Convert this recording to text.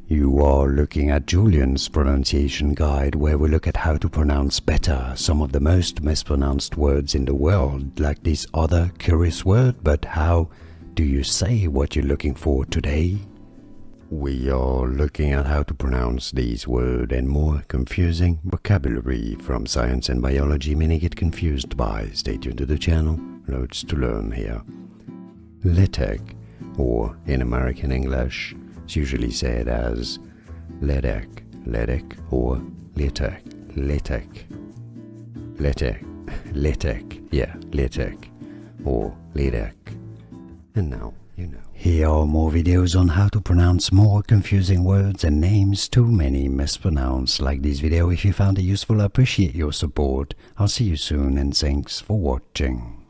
You are looking at Julian's pronunciation guide, where we look at how to pronounce better some of the most mispronounced words in the world, like this other curious word. But how do you say what you're looking for today? We are looking at how to pronounce these words and more confusing vocabulary from science and biology many get confused by. Stay tuned to the channel, loads to learn here. Lytic, or in American English, it's usually said as lytic, lytic, or lytic, lytic, lytic, lytic, yeah, lytic, or lytic. And now you know. Here are more videos on how to pronounce more confusing words and names too many mispronounced. Like this video if you found it useful. I appreciate your support. I'll see you soon and thanks for watching.